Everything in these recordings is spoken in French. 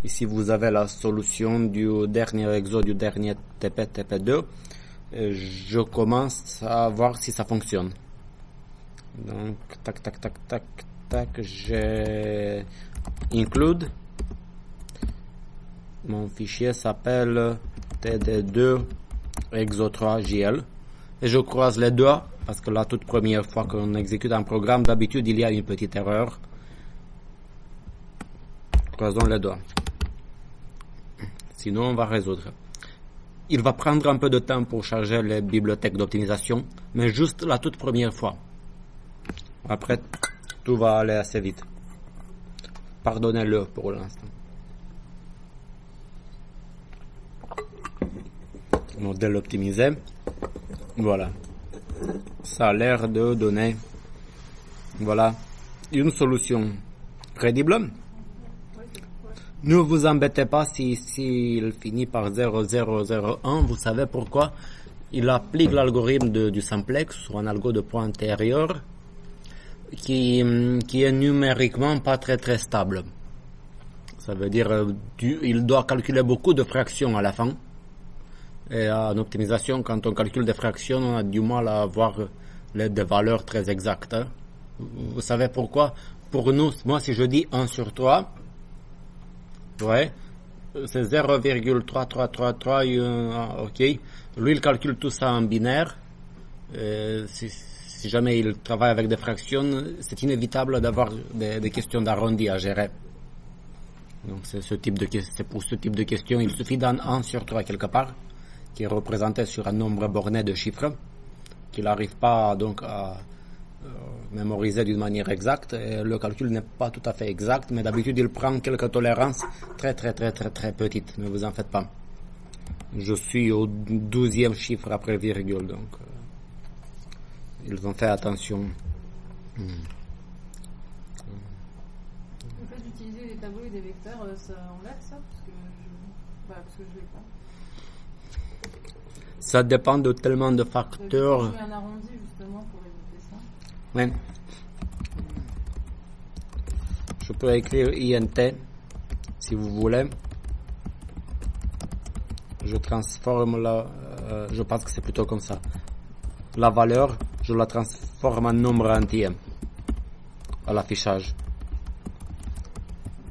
Ici, vous avez la solution du dernier exo, du dernier TP, TP2. Je commence à voir si ça fonctionne. Donc, tac, j'ai include. Mon fichier s'appelle td2 exo3jl. Et je croise les doigts, parce que la toute première fois qu'on exécute un programme, d'habitude, il y a une petite erreur. Croisons les doigts. Sinon, on va résoudre. Il va prendre un peu de temps pour charger les bibliothèques d'optimisation, mais juste la toute première fois. Après, tout va aller assez vite. Pardonnez-le pour l'instant. Modèle optimisé. Voilà. Ça a l'air de donner, voilà, une solution crédible. Ne vous embêtez pas s'il finit par 0001. Vous savez pourquoi? Il applique l'algorithme du simplex ou un algo de poids antérieur qui est numériquement pas très stable. Ça veut dire il doit calculer beaucoup de fractions à la fin. Et en optimisation, quand on calcule des fractions, on a du mal à avoir des valeurs très exactes. Vous savez pourquoi? Pour nous, moi, si je dis 1 sur 3, ouais, c'est 0,3333, ok. Lui, il calcule tout ça en binaire. Si jamais il travaille avec des fractions, c'est inévitable d'avoir des questions d'arrondi à gérer. Donc, c'est pour ce type de questions, il suffit d'un 1 sur 3 quelque part, qui est représenté sur un nombre borné de chiffres, qu'il n'arrive pas donc à mémoriser d'une manière exacte. Et le calcul n'est pas tout à fait exact, mais d'habitude il prend quelques tolérances très petites. Ne vous en faites pas. Je suis au 12e chiffre après virgule, donc ils ont fait attention. Le fait d'utiliser des tableaux et des vecteurs, ça enlève ça parce que je l'ai pas. Ça dépend de tellement de facteurs. Je fais un arrondi justement pour éviter ça. Oui. Je peux écrire INT si vous voulez. Je transforme je pense que c'est plutôt comme ça. La valeur, je la transforme en nombre entier à l'affichage.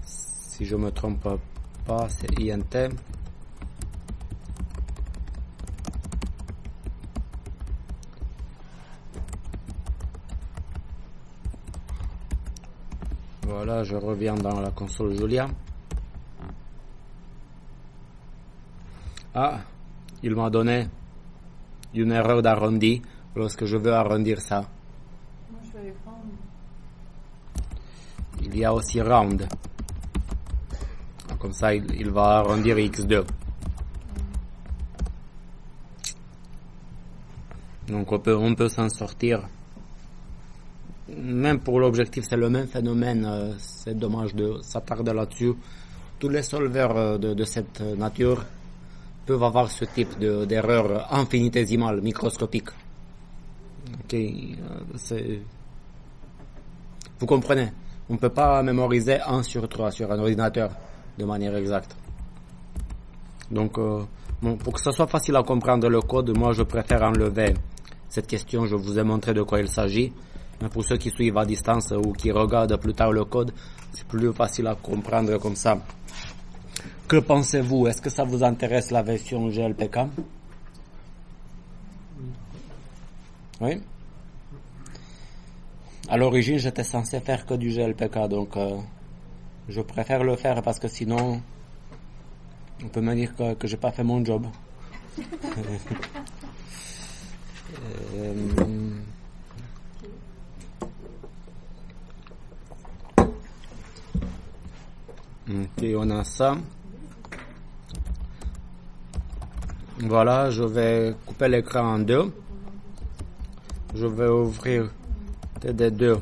Si je me trompe pas, c'est INT. Voilà, je reviens dans la console Julia. Ah, il m'a donné une erreur d'arrondi lorsque je veux arrondir ça. Moi, je vais prendre. Il y a aussi round. Comme ça, il va arrondir x2. Donc, on peut s'en sortir. Même pour l'objectif, c'est le même phénomène. C'est dommage de s'attarder là-dessus. Tous les solvers de cette nature peuvent avoir ce type d'erreur infinitésimale, microscopique. Ok, vous comprenez? On ne peut pas mémoriser 1 sur 3 sur un ordinateur de manière exacte. Donc, pour que ça soit facile à comprendre le code, moi je préfère enlever cette question. Je vous ai montré de quoi il s'agit. Mais pour ceux qui suivent à distance ou qui regardent plus tard le code, c'est plus facile à comprendre comme ça. Que pensez-vous? Est-ce que ça vous intéresse la version GLPK? Oui? À l'origine, j'étais censé faire que du GLPK, donc je préfère le faire parce que sinon, on peut me dire que j'ai pas fait mon job. Ok, on a ça. Voilà, je vais couper l'écran en deux. Je vais ouvrir td2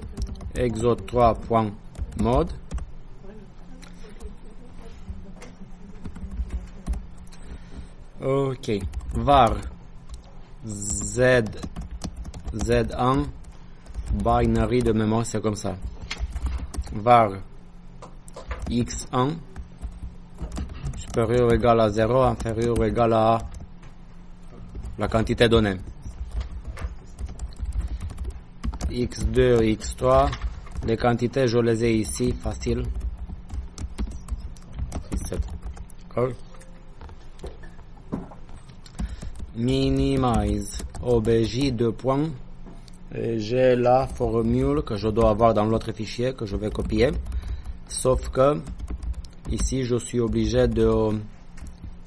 exo3.mode. Ok, var z1 binary de mémoire, c'est comme ça. Var x1 supérieur ou égal à 0, inférieur ou égal à la quantité donnée. x2, x3, les quantités, je les ai ici, facile. 7. D'accord? Minimize obj 2 points. Et j'ai la formule que je dois avoir dans l'autre fichier que je vais copier. Sauf que ici, je suis obligé de...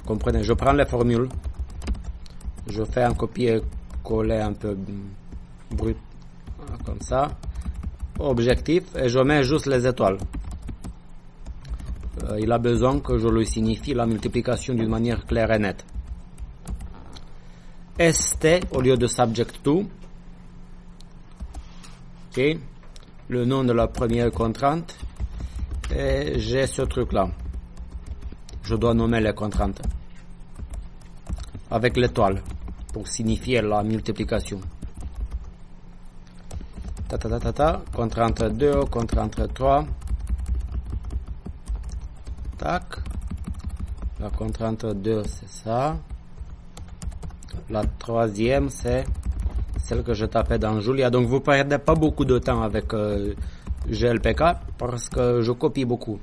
Comprenez, je prends les formules. Je fais un copier-coller un peu brut, comme ça. Objectif, et je mets juste les étoiles. Il a besoin que je lui signifie la multiplication d'une manière claire et nette. ST au lieu de subject to. Ok. Le nom de la première contrainte. Et j'ai ce truc-là. Je dois nommer les contraintes. Avec l'étoile. Pour signifier la multiplication. Contrainte 2, contrainte 3. Tac. La contrainte 2, c'est ça. La troisième, c'est celle que je tapais dans Julia. Donc, vous ne perdez pas beaucoup de temps avec GLPK parce que je copie beaucoup.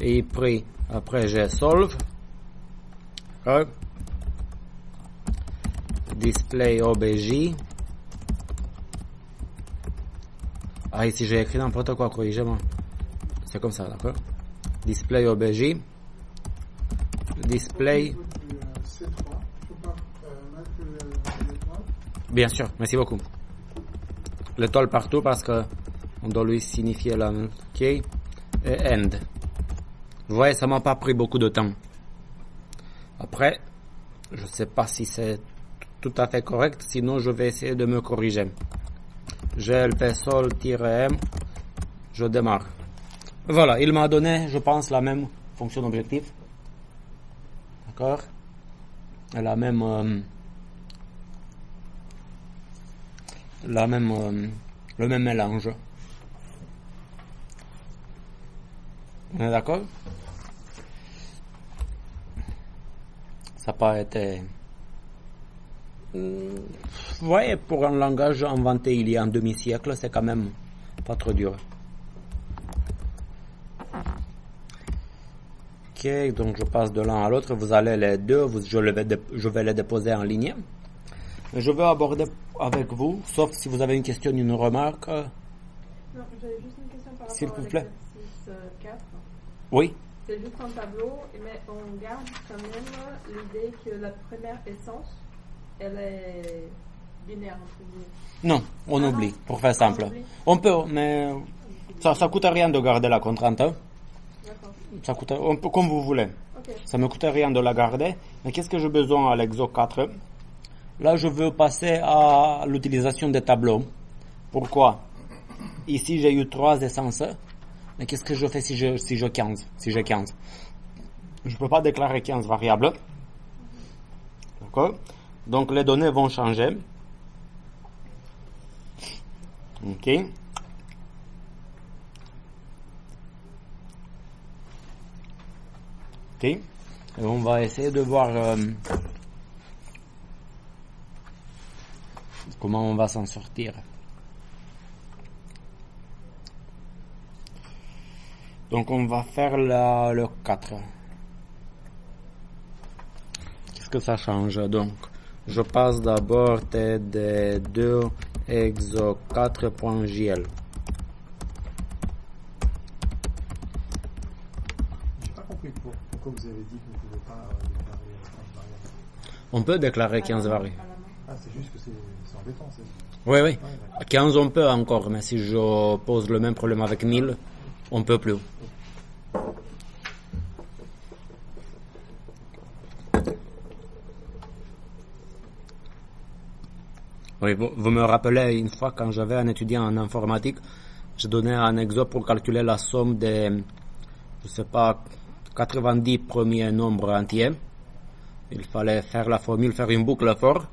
Et puis, après, j'ai solve. Display obj. Ah, ici, j'ai écrit n'importe quoi, corrigez-moi. C'est comme ça, d'accord? Display obj. Display. Bien sûr, merci beaucoup. L'étoile partout parce que on doit lui signifier la même. OK. Et end. Vous voyez, ça m'a pas pris beaucoup de temps. Après, je sais pas si c'est tout à fait correct, sinon je vais essayer de me corriger. GLP sol-m, je démarre. Voilà, il m'a donné, je pense, la même fonction d'objectif. D'accord? Et le même mélange. On est d'accord? Ça n'a pas été... Vous voyez, pour un langage inventé il y a un demi-siècle, c'est quand même pas trop dur. Ok, donc je passe de l'un à l'autre. Vous allez les deux, je vais les déposer en ligne. Je vais aborder avec vous, sauf si vous avez une question, une remarque. Non, j'avais juste une question par S'il rapport vous à plaît. l'exercice 4. Oui. C'est juste un tableau, mais on garde quand même l'idée que la première essence, elle est binaire, entre guillemets. Non, on oublie, non. pour faire simple. On peut, mais ça coûte rien de garder la contrainte. Hein. D'accord. Ça coûte, on peut, comme vous voulez. Okay. Ça me coûte rien de la garder. Mais qu'est-ce que j'ai besoin à l'exo 4? Là, je veux passer à l'utilisation des tableaux. Pourquoi? Ici, j'ai eu 3 essences. Mais qu'est-ce que je fais si j'ai 15? Je peux pas déclarer 15 variables. D'accord? Donc, les données vont changer. OK. OK. Et on va essayer de voir comment on va s'en sortir. Donc on va faire le 4. Qu'est-ce que ça change? Donc je passe d'abord td2 exo 4.jl. J'ai pas compris pourquoi vous avez dit que vous ne pouvez pas déclarer 15 variables. On peut déclarer 15 variables. Ah, c'est juste que c'est embêtant, c'est ça? Oui. Ouais, 15 on peut encore, mais si je pose le même problème avec 1000, on peut plus. Oui, vous me rappelez une fois quand j'avais un étudiant en informatique, je donnais un exemple pour calculer la somme des, 90 premiers nombres entiers. Il fallait faire la formule, faire une boucle for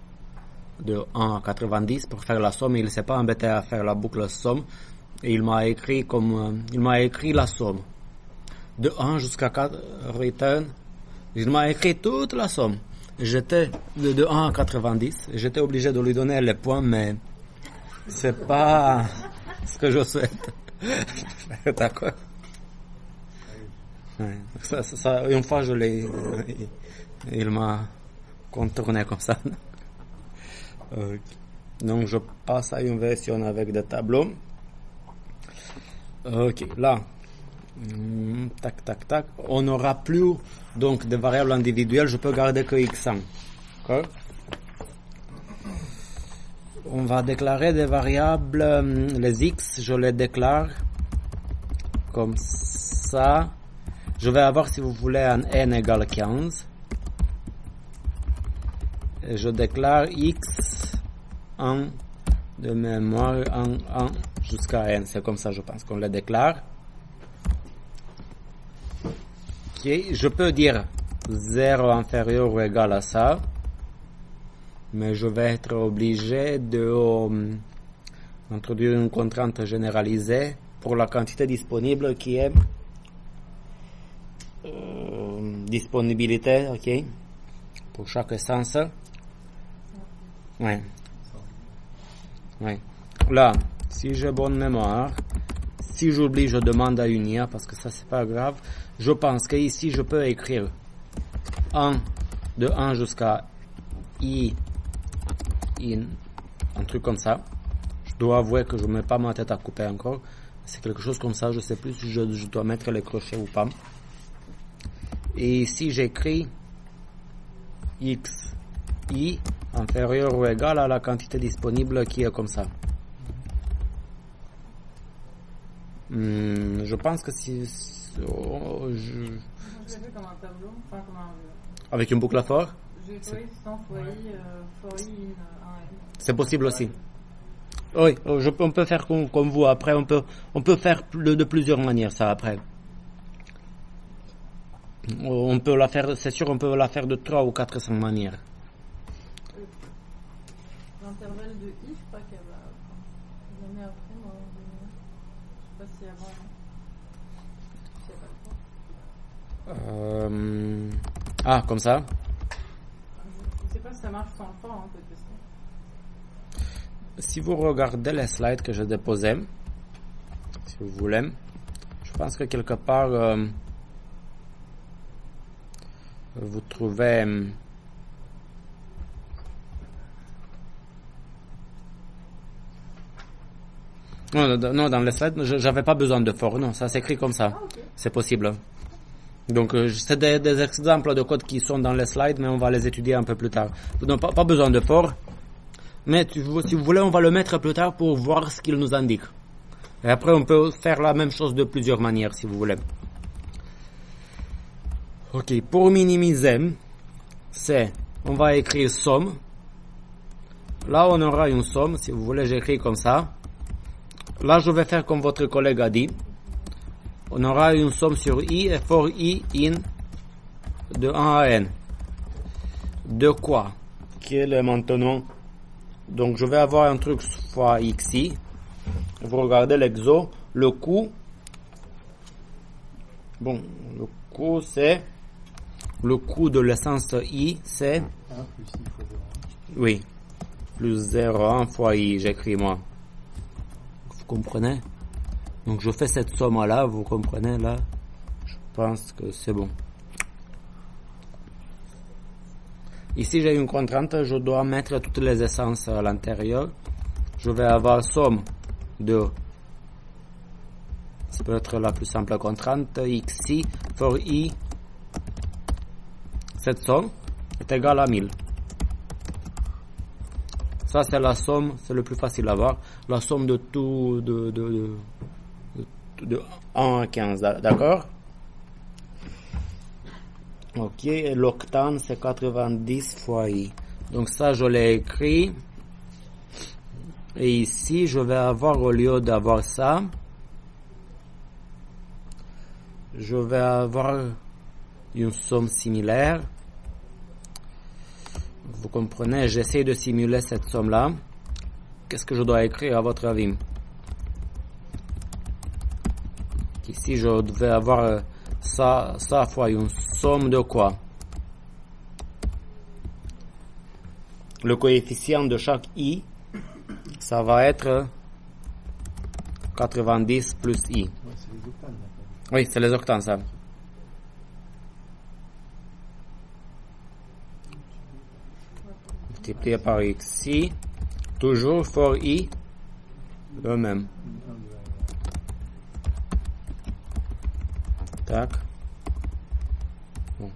de 1 à 90 pour faire la somme. Il ne s'est pas embêté à faire la boucle somme et il m'a écrit la somme. de 1 jusqu'à 4 return. Il m'a écrit toute la somme. J'étais de 1 à 90. J'étais obligé de lui donner les points, mais c'est pas ce que je souhaite. D'accord. Ouais. Ça, une fois, il m'a contourné comme ça. Donc, je passe à une version avec des tableaux. Ok, là, tac, tac, tac. On n'aura plus donc des variables individuelles. Je peux garder que x1. D'accord? On va déclarer des variables. Les x, je les déclare comme ça. Je vais avoir, si vous voulez, un n égale 15. Et je déclare x 1 de mémoire 1 jusqu'à n. C'est comme ça, je pense, qu'on le déclare. Okay. Je peux dire 0 inférieur ou égal à ça. Mais je vais être obligé de introduire une contrainte généralisée pour la quantité disponible qui est disponibilité, ok, pour chaque essence. Ouais. Ouais. Là, si j'ai bonne mémoire, si j'oublie, je demande à unir parce que ça c'est pas grave. Je pense qu'ici je peux écrire 1 de 1 jusqu'à i in, un truc comme ça. Je dois avouer que je ne mets pas ma tête à couper encore. C'est quelque chose comme ça, je sais plus si je dois mettre les crochets ou pas. Et ici j'écris x i inférieur ou égal à la quantité disponible qui est comme ça. Je pense que si J'ai vu comme un tableau, enfin comme un... avec une boucle à for, J'ai trouvé sans for i in 1n. c'est possible aussi. Oui, on peut faire comme vous. Après, on peut faire de plusieurs manières ça après. On peut la faire, c'est sûr, on peut la faire de 3 ou 400 manières. L'intervalle de i, je crois qu'elle va donner après, moi. Je sais pas si avant. Je sais pas. Ah, comme ça. Je sais pas si ça marche sans le for, hein, peut-être. Si vous regardez les slides que j'ai déposés, si vous voulez, je pense que quelque part vous trouvez non, dans les slides, j'avais pas besoin de for, non, ça s'écrit comme ça. Ah, okay. C'est possible. Donc c'est des exemples de code qui sont dans les slides, mais on va les étudier un peu plus tard. Donc pas besoin de for. Mais si vous voulez, on va le mettre plus tard pour voir ce qu'il nous indique. Et après, on peut faire la même chose de plusieurs manières, si vous voulez. Ok, pour minimiser, on va écrire somme. Là, on aura une somme. Si vous voulez, j'écris comme ça. Là, je vais faire comme votre collègue a dit. On aura une somme sur i et for i in de 1 à n. De quoi? Quel est maintenant? Donc, je vais avoir un truc fois xi. Vous regardez l'exo. Le coût. Bon, le coût, c'est. Le coût de l'essence i, c'est. 1 plus i fois 0,1. Oui. Plus 0,1 fois i, j'écris moi. Vous comprenez? Donc, je fais cette somme-là. Vous comprenez là? Je pense que c'est bon. Ici, j'ai une contrainte, je dois mettre toutes les essences à l'intérieur. Je vais avoir somme de, ça peut être la plus simple contrainte, xi for i. Cette somme est égale à 1000. Ça, c'est la somme, c'est le plus facile à voir. La somme de tout, de 1 à 15, d'accord? Ok, et l'octane c'est 90 fois i. Donc ça je l'ai écrit. Et ici je vais avoir, au lieu d'avoir ça, je vais avoir une somme similaire. Vous comprenez, j'essaie de simuler cette somme là. Qu'est-ce que je dois écrire à votre avis? Ici je devais avoir Ça fois une somme de quoi? Le coefficient de chaque i, ça va être 90 plus i. Ouais, c'est les octanes. Là. Oui, c'est les octans, ça. Multiplié par xi, toujours for i, le même. Tac. Bon.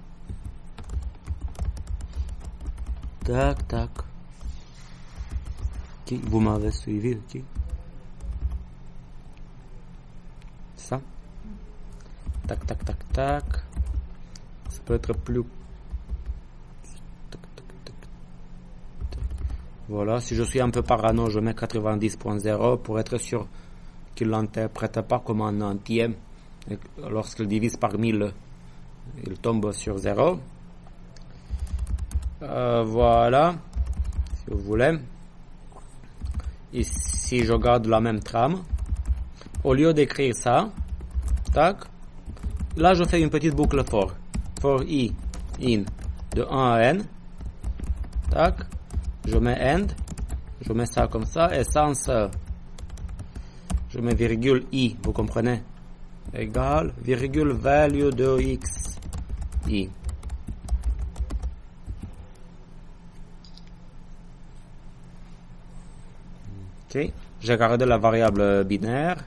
Tac, tac. Qui? Vous m'avez suivi, qui? Ça? Tac, tac, tac, tac. Ça peut être plus... Tac, tac, tac, tac. Voilà, si je suis un peu parano, je mets 90.0 pour être sûr qu'il l'interprète pas comme un entier. Et lorsqu'il divise par 1000, il tombe sur 0. Voilà, si vous voulez. Ici, je garde la même trame. Au lieu d'écrire ça, tac, là, je fais une petite boucle for i in de 1 à n. Tac, je mets end, je mets ça comme ça, et sans je mets virgule i, vous comprenez? Égal, virgule value de x i. Ok, j'ai gardé la variable binaire.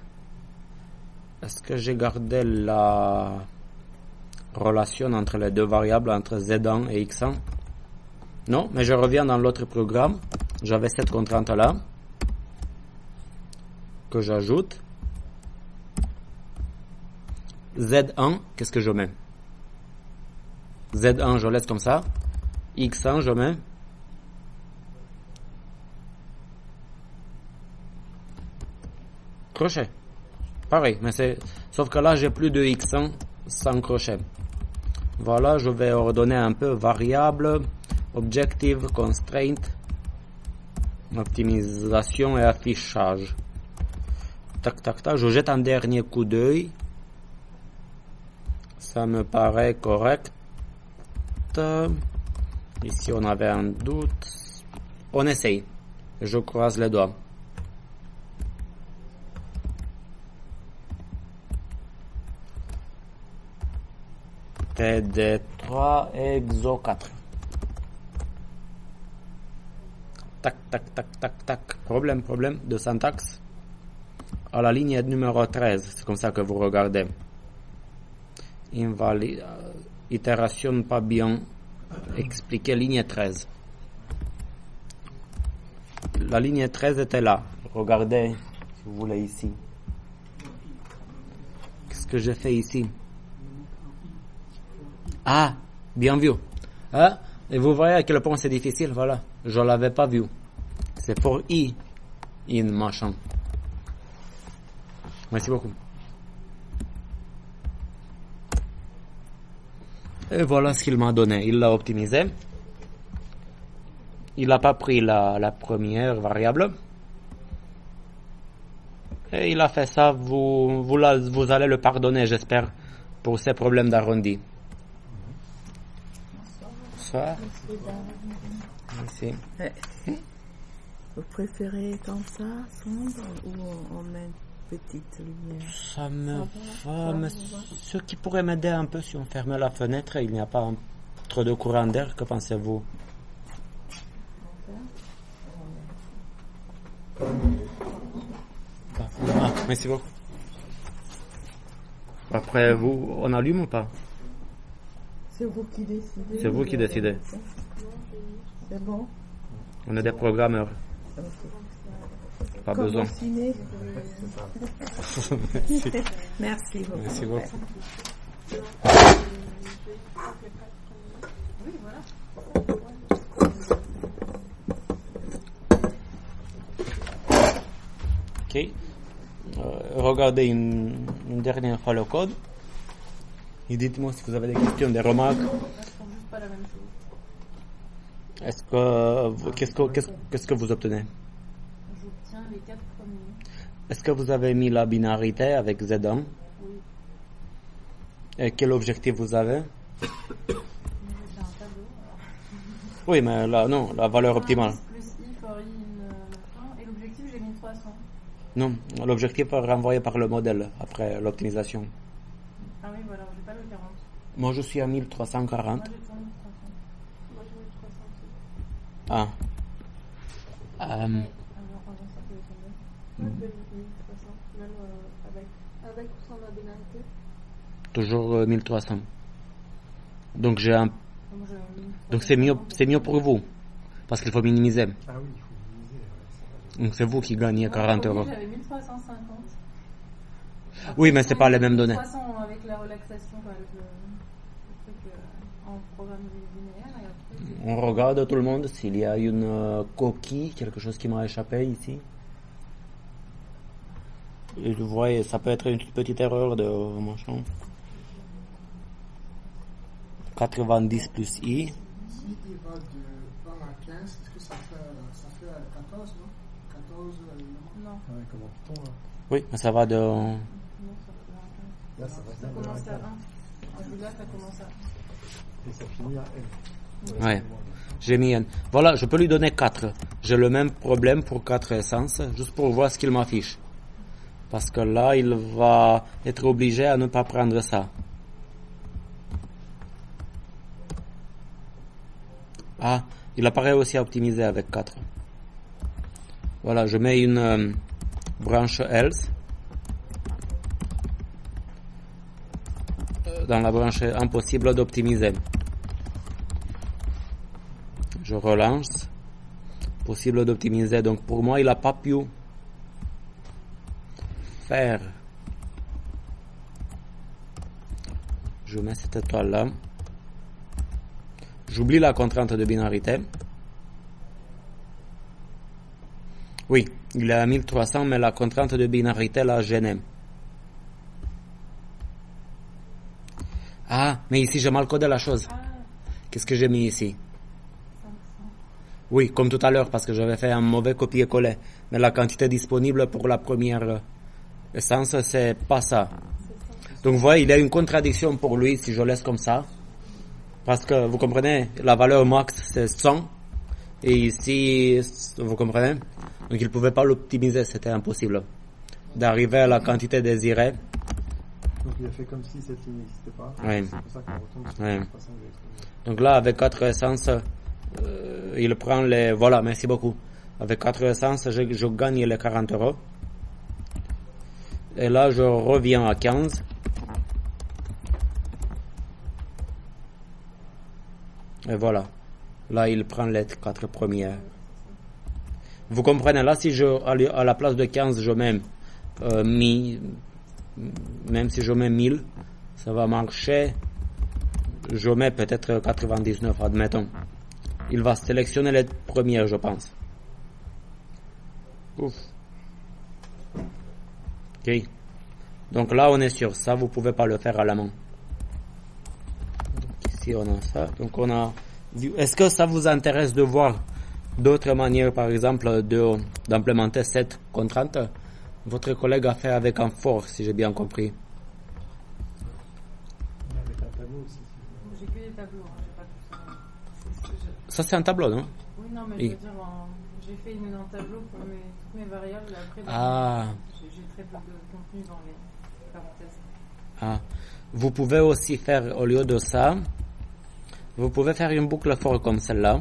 Est-ce que j'ai gardé la relation entre les deux variables, entre z1 et x1? Non, mais je reviens dans l'autre programme. J'avais cette contrainte-là que j'ajoute. Z1, qu'est-ce que je mets? Z1, je laisse comme ça. X1, je mets crochet. Pareil, mais c'est... Sauf que là, j'ai plus de x1 sans crochet. Voilà, je vais ordonner un peu variable, objective, constraint, optimisation et affichage. Tac, tac, tac. Je jette un dernier coup d'œil. Ça me paraît correct. Ici, on avait un doute. On essaye. Je croise les doigts. TD3 exo 4. Tac, tac, tac, tac, tac. Problème de syntaxe. À la ligne numéro 13, c'est comme ça que vous regardez. Itération pas bien expliquée, ligne 13. La ligne 13 était là. Regardez, si vous voulez, ici. Qu'est-ce que j'ai fait ici? Ah, bien vu. Hein? Et vous voyez à quel point c'est difficile, voilà. Je l'avais pas vu. C'est for i in machin. Merci beaucoup. Et voilà ce qu'il m'a donné. Il l'a optimisé. Il n'a pas pris la première variable. Et il a fait ça. Vous allez le pardonner, j'espère, pour ces problèmes d'arrondi. Bonsoir. Merci. Vous préférez comme ça, sombre, ou on met petite lumière? Ça me va, mais ce qui pourrait m'aider un peu si on fermait la fenêtre, il n'y a pas trop de courant d'air, que pensez-vous? Ah, merci beaucoup. Après, vous, on allume ou pas? C'est vous qui décidez. C'est vous qui décidez. C'est bon? On est des programmeurs. Okay. Pas Comme besoin. au ciné. Merci. Merci beaucoup. Merci beaucoup. Ok. Regardez une dernière fois le code. Et dites-moi si vous avez des questions, des remarques. Pas la même chose. Est-ce que qu'est-ce que vous obtenez? J'obtiens les 4 premiers. Est-ce que vous avez mis la binarité avec Z1? Oui. Et quel objectif vous avez? C'est un tableau. Oui, mais là, non, la valeur optimale. Plus I for I in, et l'objectif, j'ai mis 300. Non, l'objectif est renvoyé par le modèle après l'optimisation. Ah oui, voilà, j'ai pas le 40. Moi, je suis à 1340. Moi, j'ai toujours mis 300. Moi, je mets 300 aussi. Ah. Alors, avant ça, tu veux combien? Moi, je mets 1300, même avec ou sans la binarité. Toujours 1300. Donc j'ai un. Donc, j'ai mis Donc c'est mieux pour vous, parce qu'il faut minimiser. Ah oui, il faut minimiser. Ouais, ça va. Donc c'est vous qui gagnez 40 euros. J'avais 1350. Après, Oui, mais c'est pas les mêmes données. 300 avec la relaxation, quoi, avec le truc en programme linéaire. Et après, On regarde tout le monde s'il y a une coquille, quelque chose qui m'a échappé ici. Et vous voyez, ça peut être une petite erreur de machin. 90 plus I. Si il va de 1 à 15, est-ce que ça fait 14, non 14 non, Ouais, comme en Python, là. Oui, mais ça va de. non, ça fait 1. Là, ça va Ça bien de commence à 1. 1 à 4. Là, ça commence à 1. Et ça finit à N. Ouais. J'ai mis N. Voilà, je peux lui donner 4. J'ai le même problème pour 4 essences, juste pour voir ce qu'il m'affiche. Parce que là, il va être obligé à ne pas prendre ça. Ah, il apparaît aussi à optimiser avec 4. Voilà, je mets une branche else. Dans la branche impossible d'optimiser. Je relance. Possible d'optimiser. Donc pour moi, il n'a pas pu faire. Je mets cette étoile là. J'oublie la contrainte de binarité. Oui, il est à 1300, mais la contrainte de binarité l'a gêné. Ah, mais ici j'ai mal codé la chose. Ah, Qu'est-ce que j'ai mis ici? 500. Oui, comme tout à l'heure, parce que j'avais fait un mauvais copier-coller. Mais la quantité disponible pour la première essence, c'est pas ça. Donc vous voyez, il y a une contradiction pour lui si je laisse comme ça. Parce que, vous comprenez, la valeur max, c'est 100. Et ici, vous comprenez? Donc il ne pouvait pas l'optimiser, c'était impossible. D'arriver à la quantité désirée. Donc il a fait comme si cette ligne n'existait pas. Ouais. C'est pour ça qu'on retombe sur Ouais. la façon de l'exprimer. Donc là, avec 4 essences, il prend les... Voilà, merci beaucoup. Avec 4 essences, je gagne les 40 euros. Et là, je reviens à 15. Et voilà. Là, il prend les 4 premières. Vous comprenez, là, si à la place de 15, je mets même si je mets 1000, ça va marcher. Je mets peut-être 99, admettons. Il va sélectionner les premières, je pense. Ouf. Ok. Donc là, on est sûr. Ça, vous pouvez pas le faire à la main. Donc ici, on a ça. Donc on a... Est-ce que ça vous intéresse de voir d'autres manières, par exemple, d'implémenter cette contrainte? Votre collègue a fait avec un for, si j'ai bien compris. Mais avec un tableau aussi. si vous voulez. J'ai que des tableaux, hein, j'ai pas tout ça. C'est ce que Ça, c'est un tableau, non? Oui, non, mais Et- je veux dire, j'ai fait un tableau pour toutes mes variables. Après, Ah. j'ai très peu de contenu dans les parenthèses. Ah. Vous pouvez aussi faire, au lieu de ça, vous pouvez faire une boucle for comme celle-là.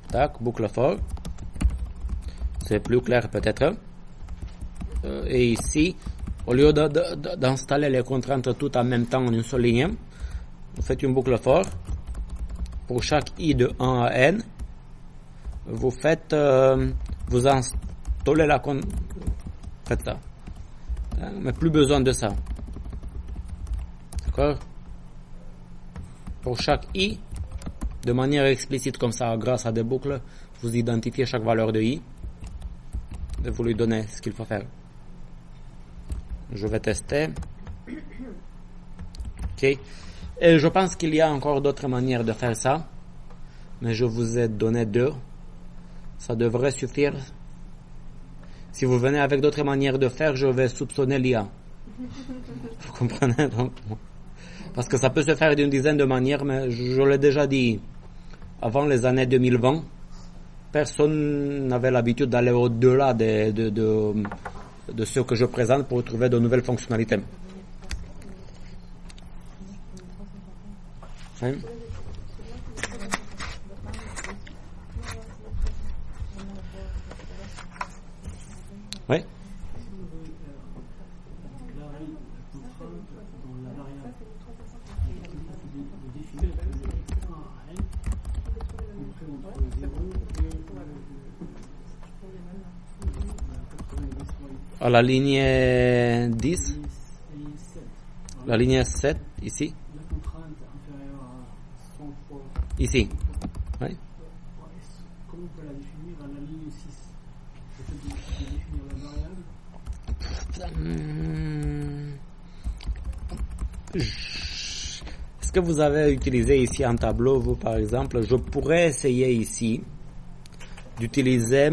Tac, boucle for. C'est plus clair peut-être. Et ici, au lieu d'installer les contraintes toutes en même temps en une seule ligne, vous faites une boucle for. Pour chaque i de 1 à n, vous faites, vous installez la contrainte. Faites ça. Mais plus besoin de ça. D'accord? Pour chaque i, de manière explicite comme ça, grâce à des boucles, vous identifiez chaque valeur de i et vous lui donnez ce qu'il faut faire. Je vais tester. Ok. Et je pense qu'il y a encore d'autres manières de faire ça, mais je vous ai donné 2. Ça devrait suffire. Si vous venez avec d'autres manières de faire, je vais soupçonner l'IA. Vous comprenez donc? Parce que ça peut se faire d'une dizaine de manières, mais je l'ai déjà dit, avant les années 2020, personne n'avait l'habitude d'aller au-delà de ce que je présente pour trouver de nouvelles fonctionnalités. Hein? Oui. À la ligne 10, la ligne 7, ici. La contrainte inférieure à 100 fois. Ici. Oui. Comment on peut la définir à la ligne 6? Le fait de définir la variable. Est-ce que vous avez utilisé ici un tableau, vous par exemple? Je pourrais essayer ici d'utiliser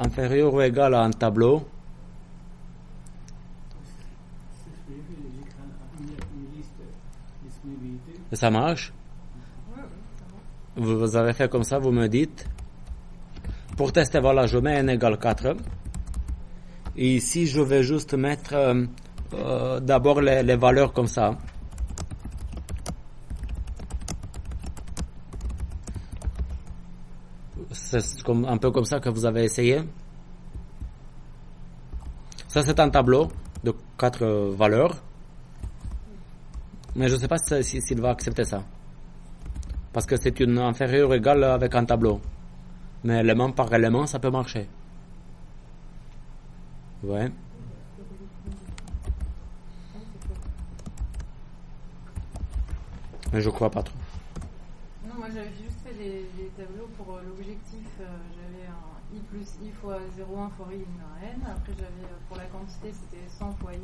inférieur ou égal à un tableau. Et ça marche? Vous avez fait comme ça, vous me dites. Pour tester, voilà, je mets n égale 4. Et ici, je vais juste mettre d'abord les valeurs comme ça. C'est un peu comme ça que vous avez essayé. Ça, c'est un tableau de 4 valeurs. Mais je ne sais pas s'il va accepter ça. Parce que c'est une inférieure égale avec un tableau. Mais élément par élément, ça peut marcher. Ouais. Mais je crois pas trop. Non, moi j'avais juste fait des tableaux pour l'objectif. J'avais un i plus i fois 0,1 fois i moins n. Après, j'avais pour la quantité, c'était 100 fois i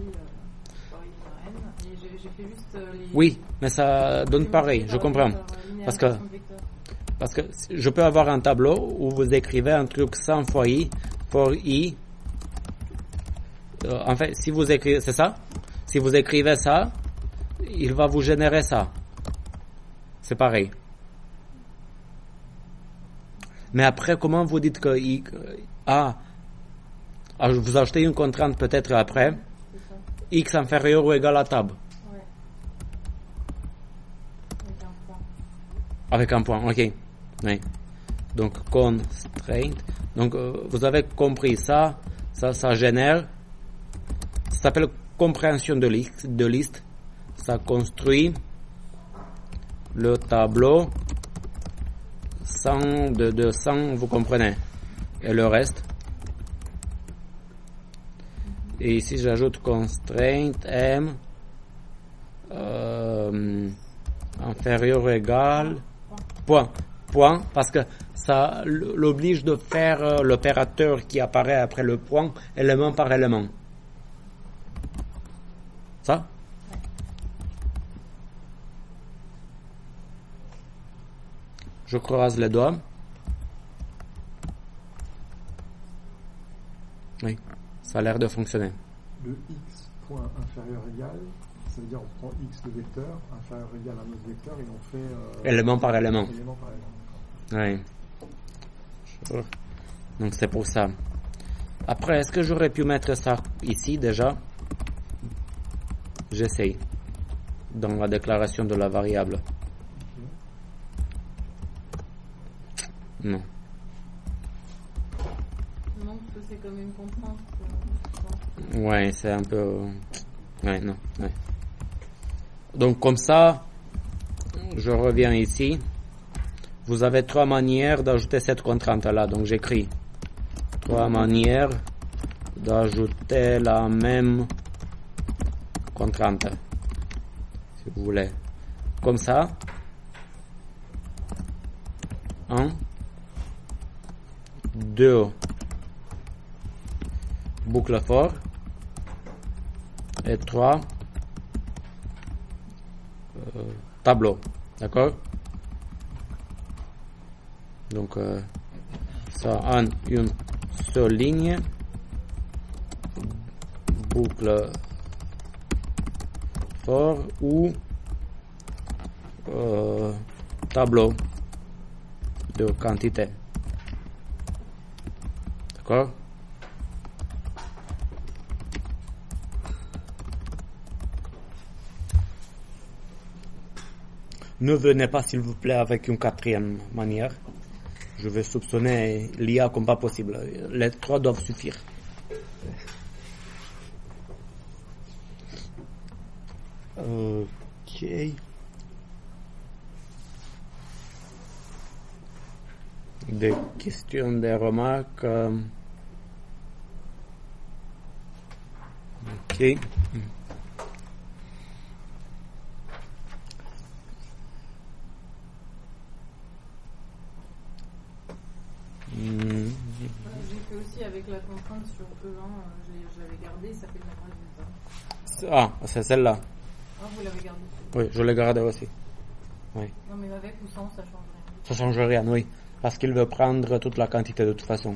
fois i moins n. Et j'ai fait juste les. Oui, mais ça donne pareil, je comprends. Parce que je peux avoir un tableau où vous écrivez un truc 100 fois i, for i. En fait, si vous écrivez, c'est ça? Si vous écrivez ça, il va vous générer ça. C'est pareil. Mais après, comment vous dites que i, vous achetez une contrainte peut-être après, x inférieur ou égal à tab. Ouais. Avec un point. Avec un point, ok. Oui. Donc, constraint. Donc, vous avez compris ça génère. Ça s'appelle compréhension de liste. Ça construit le tableau de 100, vous comprenez. Et le reste. Et ici, j'ajoute constraint m inférieur ou égal point, parce que ça l'oblige de faire l'opérateur qui apparaît après le point, élément par élément. Ça? Je croise les doigts. Oui, ça a l'air de fonctionner. Le x point inférieur égal, ça veut dire on prend x de vecteur, inférieur égal à un autre vecteur, et on fait... élément par élément. Élément par élément. Oui. Donc c'est pour ça. Après, est-ce que j'aurais pu mettre ça ici déjà? J'essaye. Dans la déclaration de la variable. Non. Non, parce que c'est comme une contrainte. Ouais, c'est un peu... Ouais, non. Ouais. Donc comme ça, je reviens ici. Vous avez 3 manières d'ajouter cette contrainte-là. Donc j'écris 3 manières d'ajouter la même contrainte. Si vous voulez. Comme ça. 1, 2, boucle for, et 3, tableau. D'accord? Donc, ça en une seule ligne. boucle for ou tableau de quantité. D'accord? Ne venez pas, s'il vous plaît, avec une quatrième manière. Je vais soupçonner l'IA comme pas possible. Les trois doivent suffire. Ok. Des questions, des remarques. Ok. J'ai fait aussi avec la contrainte sur E1, je l'avais gardé, ça fait le même résultat. Ah, c'est celle-là. Ah, vous l'avez gardé? Oui, je l'ai gardée aussi. Oui. Non, mais avec ou sans, ça change rien. Ça change rien, oui. Parce qu'il veut prendre toute la quantité de toute façon.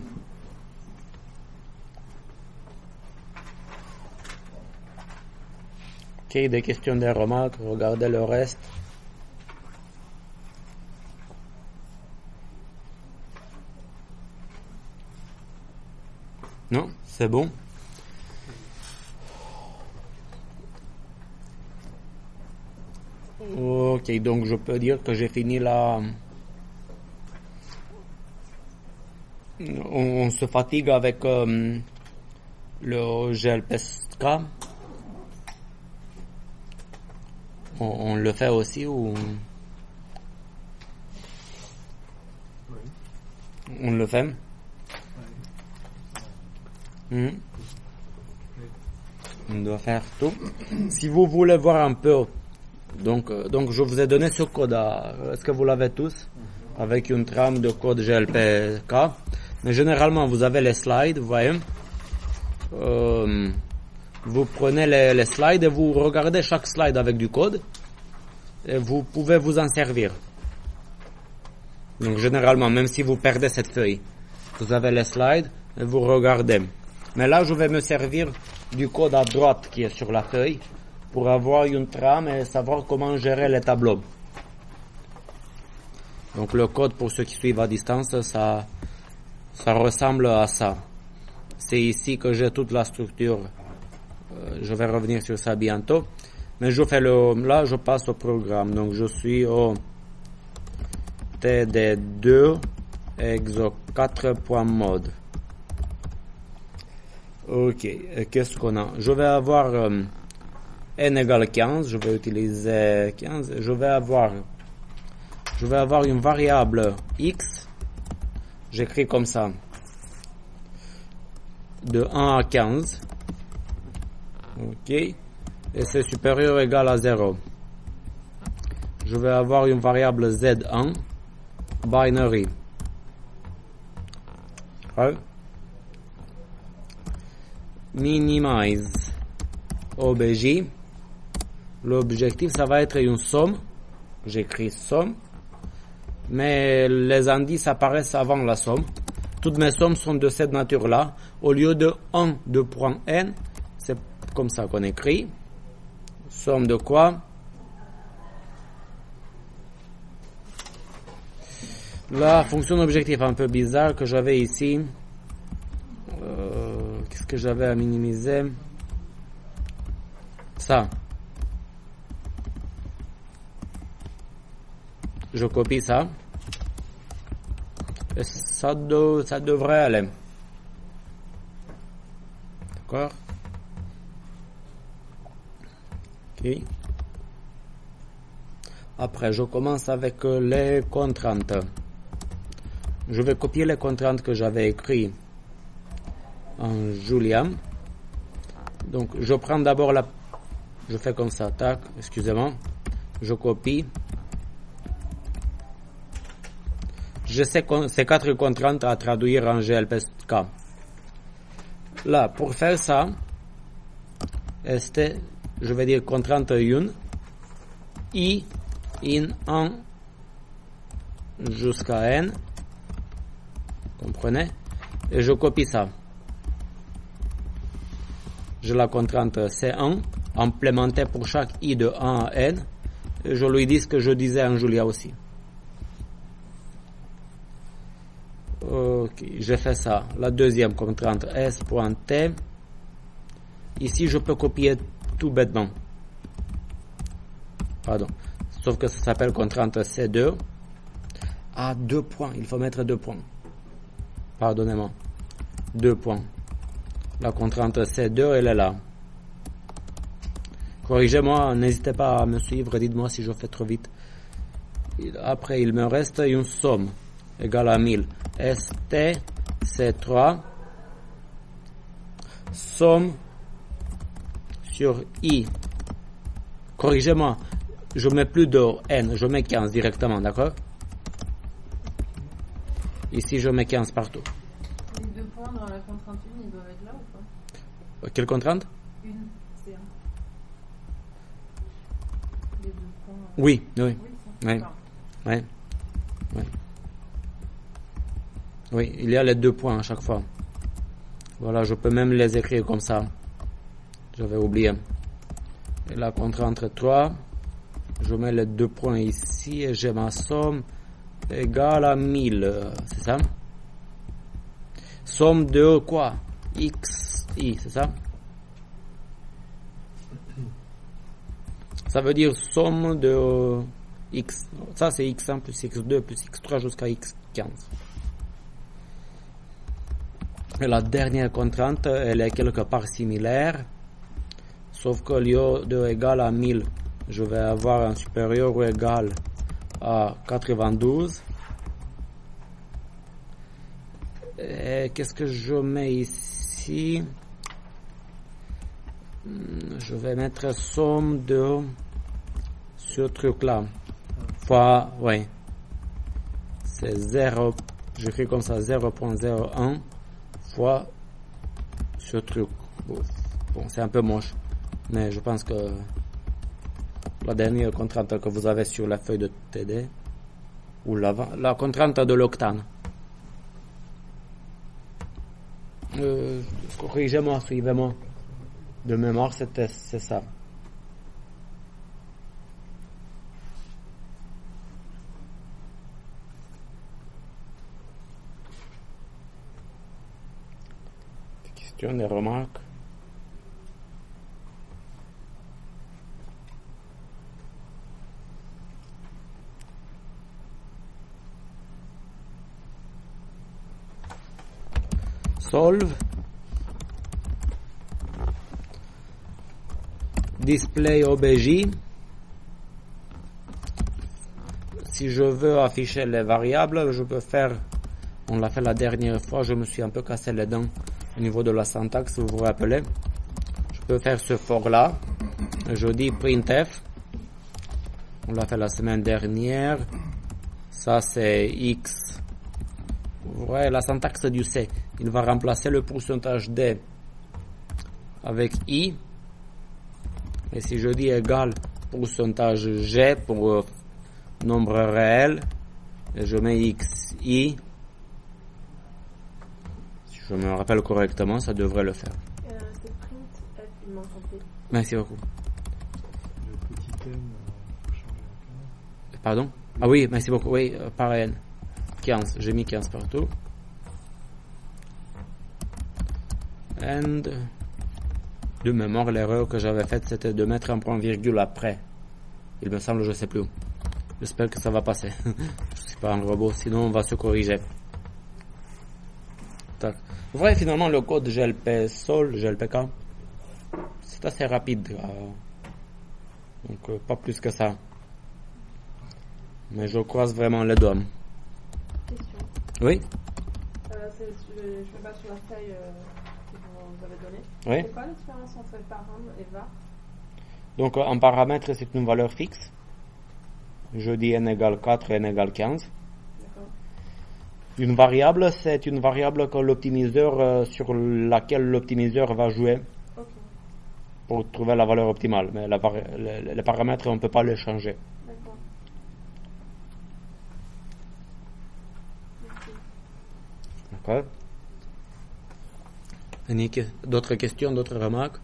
Ok, des questions, des remarques, regardez le reste. Non, c'est bon. Ok, donc je peux dire que j'ai fini la... On se fatigue avec le GLPSK. On le fait aussi ou... On le fait? On doit faire tout. Si vous voulez voir un peu, donc je vous ai donné ce code. Est-ce que vous l'avez tous? Avec une trame de code GLPK. Mais généralement, vous avez les slides, vous voyez. Vous prenez les slides et vous regardez chaque slide avec du code. Et vous pouvez vous en servir. Donc généralement, même si vous perdez cette feuille, vous avez les slides et vous regardez. Mais là, je vais me servir du code à droite qui est sur la feuille pour avoir une trame et savoir comment gérer les tableaux. Donc le code, pour ceux qui suivent à distance, ça ressemble à ça. C'est ici que j'ai toute la structure. Je vais revenir sur ça bientôt. Mais je fais là, je passe au programme. Donc je suis au TD2 exo 4.mode. Ok, qu'est-ce qu'on a? Je vais avoir n égale 15, je vais utiliser 15, je vais avoir une variable x, j'écris comme ça, de 1 à 15, ok, et c'est supérieur ou égal à 0. Je vais avoir une variable z1, binary. Ouais. Minimize obj. L'objectif, ça va être une somme. J'écris somme. Mais les indices apparaissent avant la somme. Toutes mes sommes sont de cette nature-là. Au lieu de 1 de point n, c'est comme ça qu'on écrit. Somme de quoi? La fonction d'objectif un peu bizarre que j'avais ici. Qu'est-ce que j'avais à minimiser? Ça. Je copie ça. Et ça devrait aller. D'accord? Ok. Après, je commence avec les contraintes. Je vais copier les contraintes que j'avais écrites en Julia. Donc, je prends d'abord je fais comme ça, tac, excusez-moi. Je copie. Je sais ces 4 contraintes à traduire en GLPSK. Là, pour faire ça, je vais dire contrainte 1, i in 1 jusqu'à n. Comprenez? Et je copie ça. j'ai la contrainte C1, implémentée pour chaque I de 1 à N, et je lui dis ce que je disais en Julia aussi. Ok, j'ai fait ça. La deuxième contrainte, S.T. Ici, je peux copier tout bêtement. Pardon. Sauf que ça s'appelle contrainte C2. Ah, 2 points. Il faut mettre 2 points. Pardonnez-moi. 2 points. La contrainte C2, elle est là. Corrigez-moi, n'hésitez pas à me suivre, dites-moi si je fais trop vite. Après, il me reste une somme égale à 1000. ST, C3, somme sur I. Corrigez-moi, je mets plus de N, je mets 15 directement, d'accord? Ici, je mets 15 partout. Les 2 points dans la contrainte 1, ils doivent être là ou pas? Quelle contrainte? Une, c'est 1. Les 2 points. Oui, oui. Oui, Oui. Oui. Oui. Oui, il y a les 2 points à chaque fois. Voilà, je peux même les écrire comme ça. J'avais oublié. Et la contrainte 3, je mets les 2 points ici et j'ai ma somme égale à 1000. C'est ça? Somme de quoi? X, I, c'est ça? Ça veut dire somme de X. Ça, c'est X1 plus X2 plus X3 jusqu'à X15. Et la dernière contrainte, elle est quelque part similaire. Sauf qu'au lieu de égal à 1000, je vais avoir un supérieur ou égal à 92. Et qu'est-ce que je mets ici? Je vais mettre somme de ce truc-là. Fois, oui. C'est 0, j'écris comme ça, 0.01 fois ce truc. Bon, c'est un peu moche, mais je pense que la dernière contrainte que vous avez sur la feuille de TD, ou la contrainte de l'octane. Corrigez-moi, suivez-moi. De mémoire, c'est ça. Des questions, des remarques? Solve. Display OBJ. Si je veux afficher les variables, je peux faire, on l'a fait la dernière fois, je me suis un peu cassé les dents au niveau de la syntaxe, vous vous rappelez. Je peux faire ce for là. Je dis printf. On l'a fait la semaine dernière. Ça c'est X. Vous voyez la syntaxe du C. Il va remplacer le pourcentage D avec I. Et si je dis égal pourcentage G pour nombre réel, et je mets XI, si je me rappelle correctement, ça devrait le faire. C'est print F, il manque un P. Merci beaucoup. Le petit n, faut changer un peu. Pardon? Ah oui, merci beaucoup. Oui, par N. 15. J'ai mis 15 partout. And de mémoire, l'erreur que j'avais faite, c'était de mettre un point virgule après. Il me semble, je sais plus où. J'espère que ça va passer. Je suis pas un robot, sinon on va se corriger. Tac. Vous voyez finalement le code GLP Sol, GLPK, c'est assez rapide. Donc pas plus que ça. Mais je croise vraiment les doigts. Question. Oui? Je me base sur la feuille que vous avez donnée. Oui. C'est quoi la différence entre param et var? Donc un paramètre, c'est une valeur fixe. Je dis n égale 4 et n égale 15. D'accord. Une variable, c'est une variable que l'optimiseur, sur laquelle l'optimiseur va jouer Ok. pour trouver la valeur optimale. Mais les paramètres, on ne peut pas les changer. D'accord. Merci. D'accord? D'autres questions, d'autres remarques?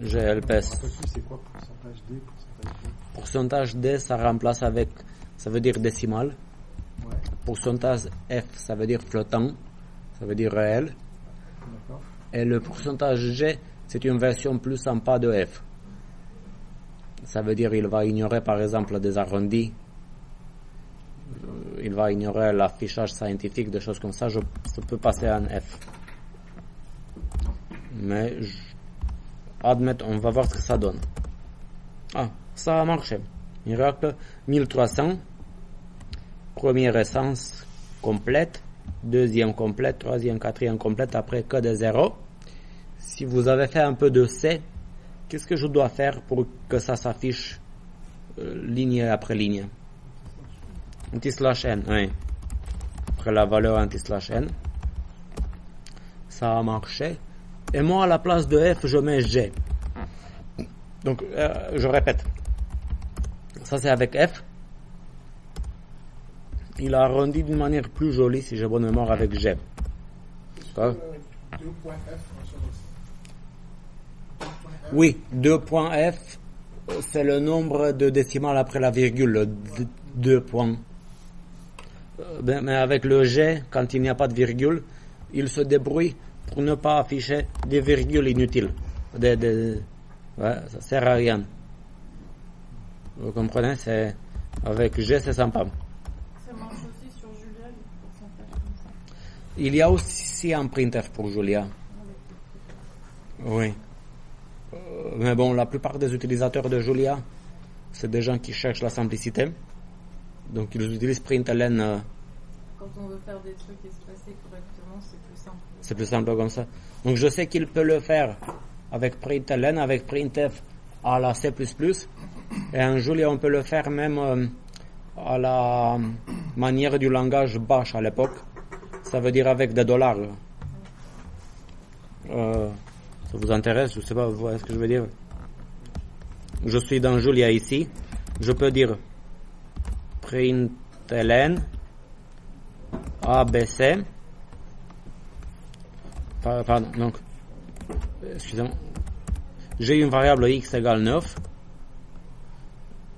GLPS. Un peu plus, c'est quoi pourcentage D, pourcentage D? Pourcentage D, ça remplace avec, ça veut dire décimal. Ouais, Pourcentage F, ça veut dire flottant, ça veut dire réel. d'accord. Et le pourcentage G, c'est une version plus sympa de F. Ça veut dire il va ignorer par exemple des arrondis. Il va ignorer l'affichage scientifique, des choses comme ça. Ça peut passer en F. Mais, admettons, on va voir ce que ça donne. Ah, ça a marché. Miracle, 1300. Première essence complète. Deuxième complète. Troisième, quatrième complète. Après, que des zéros. Si vous avez fait un peu de C, qu'est-ce que je dois faire pour que ça s'affiche ligne après ligne? Anti/n, oui. Après la valeur anti/n. Ça a marché. Et moi, à la place de F, je mets G. Donc, je répète. Ça, c'est avec F. Il a arrondi d'une manière plus jolie, si j'ai bonne mémoire, avec G. D'accord? 2.f, Oui, 2.f, c'est le nombre de décimales après la virgule, 2 points. Mais avec le G, quand il n'y a pas de virgule, il se débrouille pour ne pas afficher des virgules inutiles. Ouais, ça sert à rien. Vous comprenez? Avec G, c'est sympa. Ça marche aussi sur Julia, les pourcentages comme ça. Il y a aussi un printf pour Julia. Oui. Mais bon, la plupart des utilisateurs de Julia, c'est des gens qui cherchent la simplicité. Donc ils utilisent println. Quand on veut faire des trucs espacés correctement, c'est plus simple. C'est plus simple comme ça. Donc je sais qu'il peut le faire avec println, avec printf à la C++. Et en Julia, on peut le faire même à la manière du langage Bash à l'époque. Ça veut dire avec des dollars. Ça vous intéresse? Je sais pas, vous voyez ce que je veux dire? Je suis dans Julia ici. Je peux dire println ABC. Pardon, donc, excusez-moi. J'ai une variable x égale 9.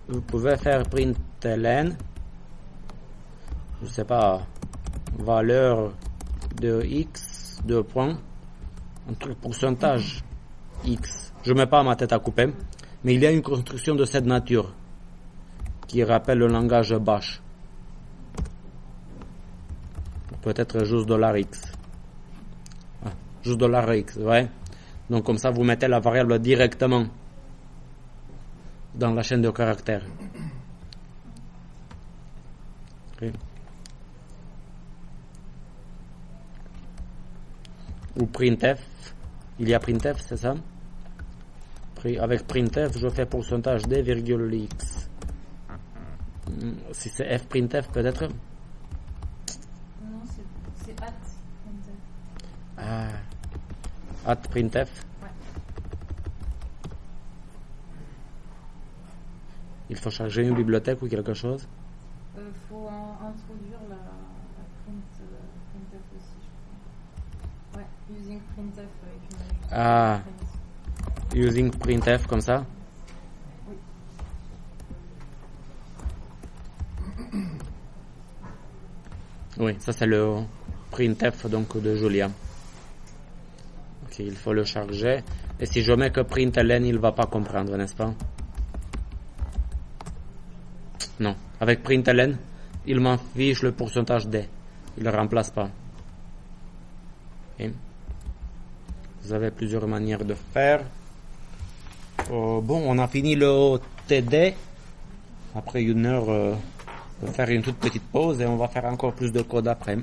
Vous pouvez faire println, je sais pas, valeur de x, 2 points, un truc pourcentage x. Je mets pas ma tête à couper, mais il y a une construction de cette nature qui rappelle le langage Bash. Peut-être juste $x. Ah, juste $x, ouais. Donc comme ça, vous mettez la variable directement dans la chaîne de caractères. Okay. Ou printf. Il y a printf, c'est ça? Avec printf, je fais pourcentage d, virgule x. Si c'est f printf, peut-être? Non, c'est at printf. Ah. At printf. Ouais. Il faut charger une bibliothèque ou quelque chose? Faut introduire la printf aussi, je crois. Ouais, using printf avec une ajoutation. Ah. Using printf comme ça? Oui, ça c'est le printf donc de Julia. Ok, il faut le charger. Et si je mets que println, il va pas comprendre, n'est-ce pas? Non. Avec println, il m'affiche le pourcentage d. Il ne le remplace pas. Okay. Vous avez plusieurs manières de faire. Bon, on a fini le TD. Après 1 heure, on va faire une toute petite pause et on va faire encore plus de code après.